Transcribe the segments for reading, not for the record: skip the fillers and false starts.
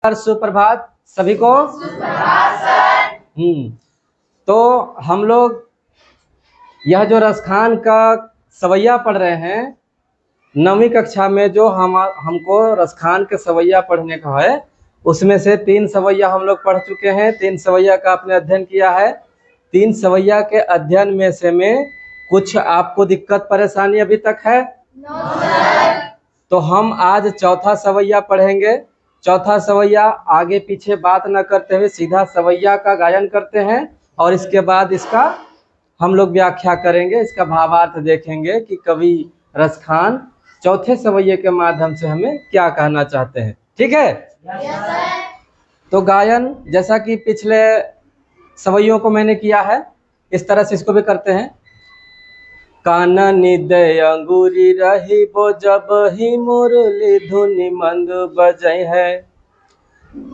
सुप्रभात सभी को। सुप्रभात सर। तो हम लोग यह जो रसखान का सवैया पढ़ रहे हैं 9वीं कक्षा में, जो हमको रसखान के सवैया पढ़ने का है, उसमें से 3 सवैया हम लोग पढ़ चुके हैं। 3 सवैया का आपने अध्ययन किया है। 3 सवैया के अध्ययन में से कुछ आपको दिक्कत परेशानी अभी तक है? तो हम आज चौथा सवैया पढ़ेंगे। चौथा सवैया आगे पीछे बात न करते हुए सीधा सवैया का गायन करते हैं और इसके बाद इसका हम लोग व्याख्या करेंगे, इसका भावार्थ देखेंगे कि कवि रसखान चौथे सवैये के माध्यम से हमें क्या कहना चाहते हैं। ठीक है? तो गायन जैसा कि पिछले सवैयों को मैंने किया है, इस तरह से इसको भी करते हैं। काननी दे अंगूरी रही वो जब ही मुरली धुनि मंद बजई है।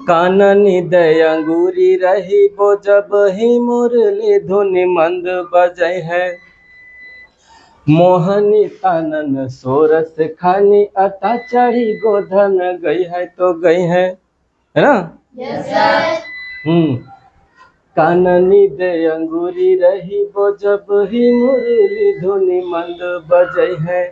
काननी दे अंगूरी रही वो जब ही मुरली धुनि मंद बजई है। मोहनी कानन सोरस खानी अटा चढ़ी गोधन गई है तो गई है ना? Yes sir. काननी दे अंगूरी रही वो जब ही मुरली धुनि मंद बजई है।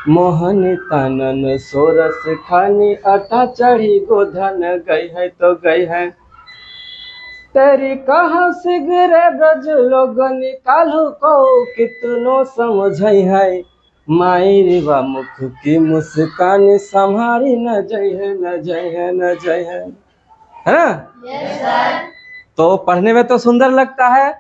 मोहनी कानन सोरस खानी अटा चढ़ी गोधन गई है तो गई है। तेरी कहाँ से गिरे ब्रज लोगन कालू को कितनो समझई है। माई रिवा मुख की मुस्कान संभारी न जय है न जय है न जय है ना? Yes sir. तो पढ़ने में तो सुंदर लगता है,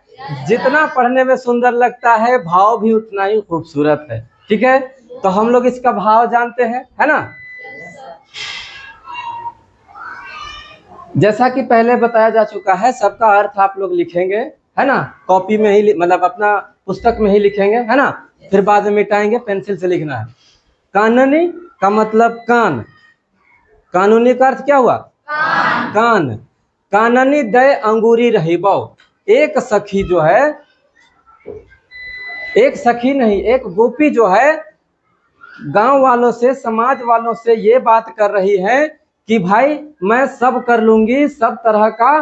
जितना पढ़ने में सुंदर लगता है भाव भी उतना ही खूबसूरत है। ठीक है? तो हम लोग इसका भाव जानते हैं, है ना? जैसा कि पहले बताया जा चुका है, सबका अर्थ आप लोग लिखेंगे, है ना? कॉपी में ही मतलब अपना पुस्तक में ही लिखेंगे, है ना? फिर बाद में मिटाएंगे, पेंसिल से लिखना है। काननी का मतलब कान। कानूनी का अर्थ क्या हुआ? कान। काननी दय अंगूरी रही बो। एक सखी जो है, एक सखी नहीं, एक गोपी जो है गांव वालों से, समाज वालों से ये बात कर रही है कि भाई मैं सब कर लूंगी, सब तरह का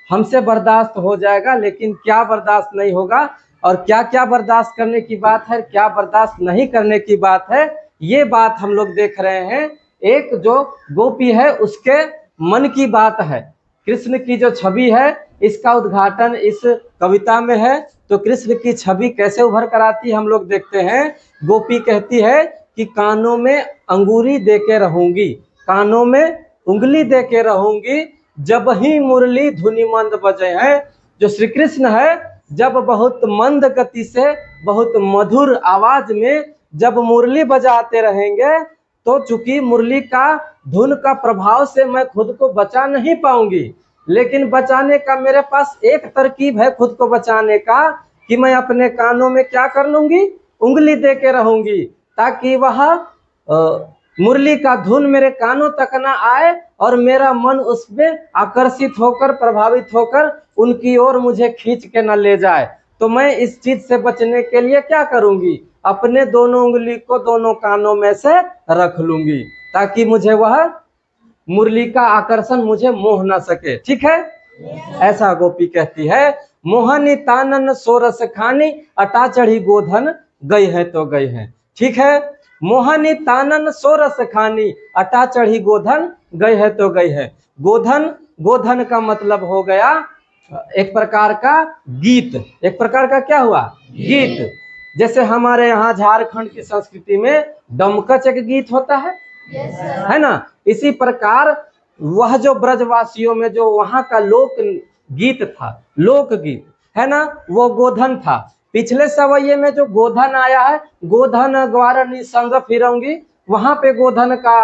हमसे बर्दाश्त हो जाएगा, लेकिन क्या बर्दाश्त नहीं होगा और क्या क्या बर्दाश्त करने की बात है, क्या बर्दाश्त नहीं करने की बात है, ये बात हम लोग देख रहे हैं। एक जो गोपी है उसके मन की बात है। कृष्ण की जो छवि है इसका उद्घाटन इस कविता में है। तो कृष्ण की छवि कैसे उभर कर आती है हम लोग देखते हैं। गोपी कहती है कि कानों में अंगूरी दे के रहूंगी, कानों में उंगली दे के रहूंगी, जब ही मुरली धुनि मंद बजे है। जो श्री कृष्ण है जब बहुत मंद गति से, बहुत मधुर आवाज में जब मुरली बजाते रहेंगे, तो चूंकि मुरली का धुन का प्रभाव से मैं खुद को बचा नहीं पाऊंगी, लेकिन बचाने का मेरे पास एक तरकीब है खुद को बचाने का, कि मैं अपने कानों में क्या कर लूंगी, उंगली दे के रहूंगी, ताकि वह मुरली का धुन मेरे कानों तक ना आए और मेरा मन उसमें आकर्षित होकर, प्रभावित होकर उनकी ओर मुझे खींच के न ले जाए। तो मैं इस चीज से बचने के लिए क्या करूंगी, अपने दोनों उंगली को दोनों कानों में से रख लूंगी, ताकि मुझे वह मुरली का आकर्षण मुझे मोह न सके। ठीक है? ऐसा गोपी कहती है। मोहनी तानन सोरस खानी अटा चढ़ी गोधन गई है तो गई है। ठीक है? मोहनी तानन सोरस खानी अटा चढ़ी गोधन गई है तो गई है। गोधन, गोधन का मतलब हो गया एक प्रकार का गीत। एक प्रकार का क्या हुआ? गीत। जैसे हमारे यहाँ झारखंड की संस्कृति में डमकच एक गीत होता है, है ना? इसी प्रकार वह जो ब्रजवासियों में जो वहां का लोक गीत था, लोकगीत है ना, वो गोधन था। पिछले सवैये में जो गोधन आया है, गोधन ग्वारनी संग फिरंगी, वहां पे गोधन का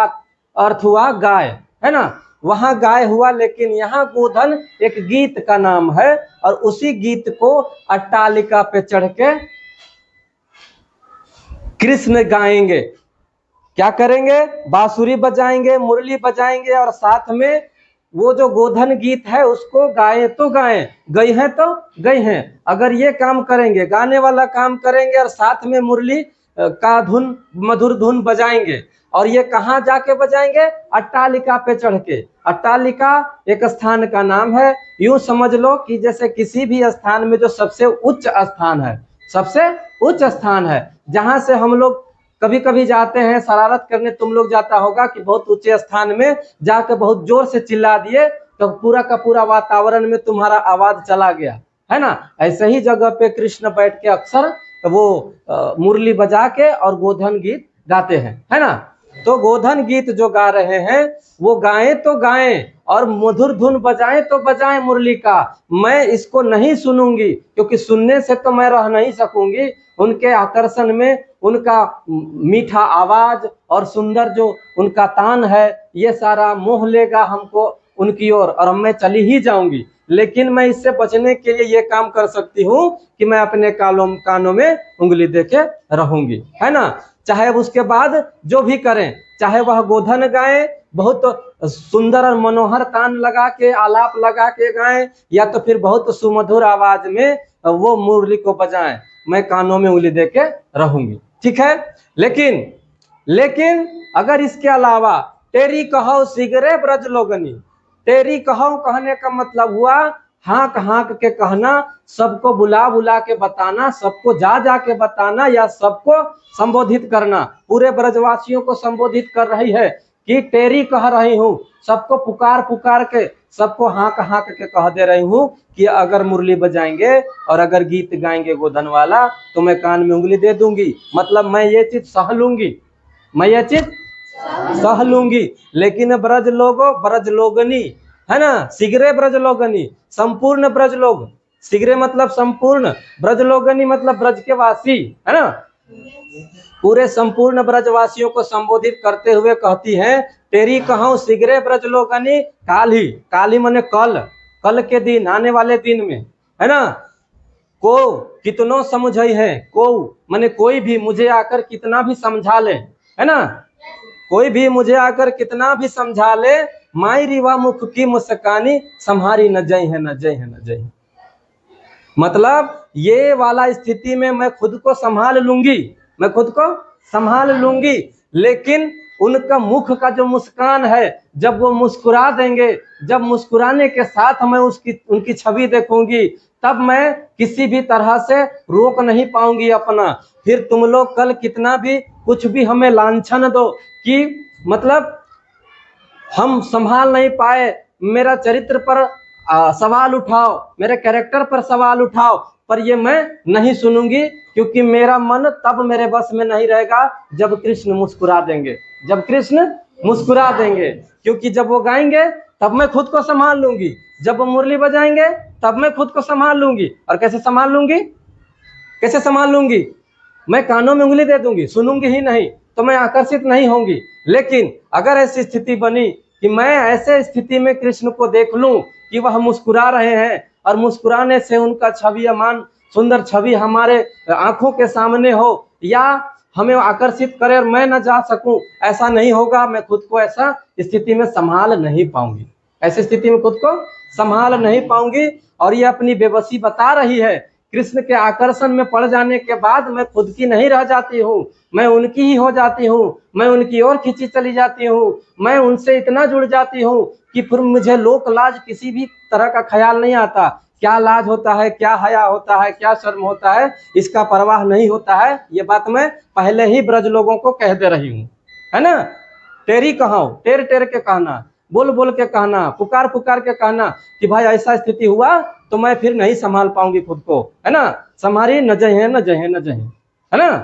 अर्थ हुआ गाय, है ना? वहां गाय हुआ, लेकिन यहाँ गोधन एक गीत का नाम है और उसी गीत को अट्टालिका पे चढ़ के कृष्ण गाएंगे। क्या करेंगे? बांसुरी बजाएंगे, मुरली बजाएंगे और साथ में वो जो गोधन गीत है उसको गाएं तो गाएं, गई हैं तो गई हैं। अगर ये काम करेंगे, गाने वाला काम करेंगे और साथ में मुरली का धुन, मधुर धुन बजाएंगे, और ये कहाँ जाके बजाएंगे? अट्टालिका पे चढ़ के। अट्टालिका एक स्थान का नाम है। यूं समझ लो कि जैसे किसी भी स्थान में जो सबसे उच्च स्थान है, सबसे उच्च स्थान है, जहां से हम लोग कभी कभी जाते हैं शरारत करने, तुम लोग जाता होगा कि बहुत ऊंचे स्थान में जाकर बहुत जोर से चिल्ला दिए तो पूरा का पूरा वातावरण में तुम्हारा आवाज चला गया, है ना। ऐसे ही जगह पे कृष्ण बैठ के अक्सर वो मुरली बजा के और गोधन गीत गाते हैं, है ना। तो गोधन गीत जो गा रहे हैं वो गाएं तो गाएं और मधुर धुन बजाएं तो बजाएं मुरली का। मैं इसको नहीं सुनूंगी क्योंकि सुनने से तो मैं रह नहीं सकूंगी। उनके आकर्षण में उनका मीठा आवाज और सुंदर जो उनका तान है, ये सारा मोह लेगा हमको उनकी ओर और मैं चली ही जाऊंगी। लेकिन मैं इससे बचने के लिए ये काम कर सकती हूँ कि मैं अपने कानों में उंगली देके रहूंगी, है ना। चाहे उसके बाद जो भी करें, चाहे वह गोधन गाए, बहुत सुंदर और मनोहर तान लगा के आलाप लगा के गाएं, या तो फिर बहुत सुमधुर आवाज में वो मुरली को बजाएं, मैं कानों में उंगली देके रहूंगी, ठीक है। लेकिन अगर इसके अलावा तेरी कहो सिगरे ब्रज लोगनी, तेरी कहो कहने का मतलब हुआ हाँक हाँक के कहना, सबको बुला बुला के बताना, सबको जा जा के बताना, या सबको संबोधित करना। पूरे ब्रजवासियों को संबोधित कर रही है कि तेरी कह रही हूँ, सबको पुकार पुकार के, सबको हाँक हाँक के कह दे रही हूँ कि अगर मुरली बजाएंगे और अगर गीत गाएंगे गोधन वाला तो मैं कान में उंगली दे दूंगी। मतलब मैं ये चीज सह लूंगी, मैं ये चीज सह लूंगी। लेकिन ब्रज लोगो, ब्रज लोगनी, है ना, सिगरे ब्रज लोगनी, संपूर्ण ब्रज लोग, सिगरे मतलब संपूर्ण, ब्रज लोगनी मतलब ब्रज के वासी, है ना। पूरे संपूर्ण ब्रजवासियों को संबोधित करते हुए कहती है तेरी कहूं सिगरे ब्रज लोगनी काली, काली माने कल, कल के दिन, आने वाले दिन में, है ना। को कितनो समझई है, को माने कोई भी मुझे आकर कितना भी समझा ले, है ना, कोई भी मुझे आकर कितना भी समझा ले, माई रिवा मुख की मुस्कानी संहारी न जय है, न जय है, न जय है। मतलब ये वाला स्थिति में मैं खुद को संभाल लूंगी, मैं खुद को संभाल लूंगी। लेकिन उनका मुख का जो मुस्कान है, जब वो मुस्कुरा देंगे, जब मुस्कुराने के साथ मैं उनकी छवि देखूंगी, तब मैं किसी भी तरह से रोक नहीं पाऊंगी अपना। फिर तुम लोग कल कितना भी कुछ भी हमें लांछन दो कि मतलब हम संभाल नहीं पाए, मेरा चरित्र पर सवाल उठाओ, मेरे कैरेक्टर पर सवाल उठाओ, पर ये मैं नहीं सुनूंगी, क्योंकि मेरा मन तब मेरे बस में नहीं रहेगा जब कृष्ण मुस्कुरा देंगे, जब कृष्ण मुस्कुरा देंगे। क्योंकि जब वो गाएंगे तब मैं खुद को संभाल लूंगी, जब वो मुरली बजाएंगे तब मैं खुद को संभाल लूंगी। और कैसे संभाल लूंगी, कैसे संभाल लूंगी? मैं कानों में उंगली दे दूंगी, सुनूंगी ही नहीं, तो मैं आकर्षित नहीं होंगी। लेकिन अगर ऐसी स्थिति बनी कि मैं ऐसे स्थिति में कृष्ण को देख लूं कि वह मुस्कुरा रहे हैं और मुस्कुराने से उनका छविमान सुंदर छवि हमारे आंखों के सामने हो, या हमें आकर्षित करे और मैं न जा सकूं, ऐसा नहीं होगा। मैं खुद को ऐसा स्थिति में संभाल नहीं पाऊंगी, ऐसी स्थिति में खुद को संभाल नहीं पाऊंगी। और ये अपनी बेबसी बता रही है। कृष्ण के आकर्षण में पड़ जाने के बाद मैं खुद की नहीं रह जाती हूँ, मैं उनकी ही हो जाती हूँ, मैं उनकी ओर खींची चली जाती हूँ, मैं उनसे इतना जुड़ जाती हूँ कि फिर मुझे लोक लाज किसी भी तरह का ख्याल नहीं आता। क्या लाज होता है, क्या हया होता है, क्या शर्म होता है, इसका परवाह नहीं होता है। ये बात मैं पहले ही ब्रज लोगों को कह दे रही हूँ, है ना। तेरी कहो, टेर टेर के कहना, बोल बोल के कहना, पुकार पुकार के कहना कि भाई ऐसा स्थिति हुआ तो मैं फिर नहीं संभाल पाऊंगी खुद को, है ना। समारी न जय है, न जय है, न जय है ना।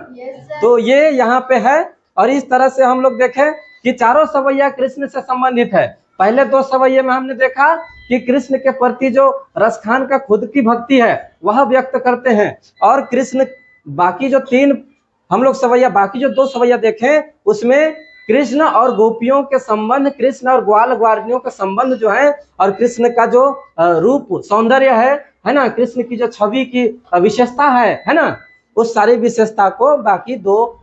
तो ये यहाँ पे है। और इस तरह से हम लोग देखें कि चारों सवैया कृष्ण से संबंधित है। पहले दो सवैये में हमने देखा कि कृष्ण के प्रति जो रसखान का खुद की भक्ति है वह व्यक्त करते हैं, और कृष्ण बाकी जो तीन हम लोग सवैया, बाकी जो दो सवैया देखें उसमें कृष्ण और गोपियों के संबंध, कृष्ण और ग्वाल ग्वालिनियों का संबंध जो है, और कृष्ण का जो रूप सौंदर्य है ना, कृष्ण की जो छवि की विशेषता है ना, उस सारी विशेषता को बाकी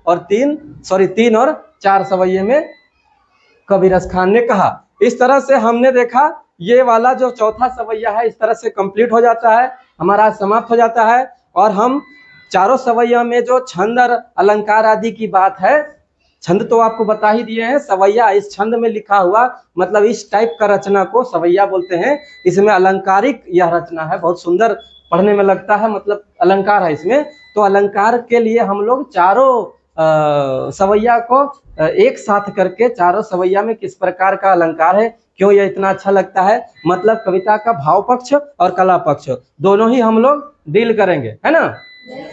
तीन और चार सवैये में कवि रसखान ने कहा। इस तरह से हमने देखा ये वाला जो चौथा सवैया है इस तरह से कंप्लीट हो जाता है, हमारा समाप्त हो जाता है। और हम चारों सवैया में जो छंद और अलंकार आदि की बात है छंद तो आपको बता ही दिए हैं। सवैया, इस छंद में लिखा हुआ मतलब इस टाइप का रचना को सवैया बोलते हैं। इसमें अलंकारिक यह रचना है, बहुत सुंदर पढ़ने में लगता है, मतलब अलंकार है इसमें। तो अलंकार के लिए हम लोग चारों सवैया को एक साथ करके, चारों सवैया में किस प्रकार का अलंकार है, क्यों यह इतना अच्छा लगता है, मतलब कविता का भाव पक्ष और कला पक्ष दोनों ही हम लोग डील करेंगे, है ना।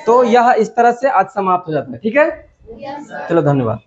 तो यह इस तरह से आज समाप्त हो जाता है। ठीक है, चलो धन्यवाद।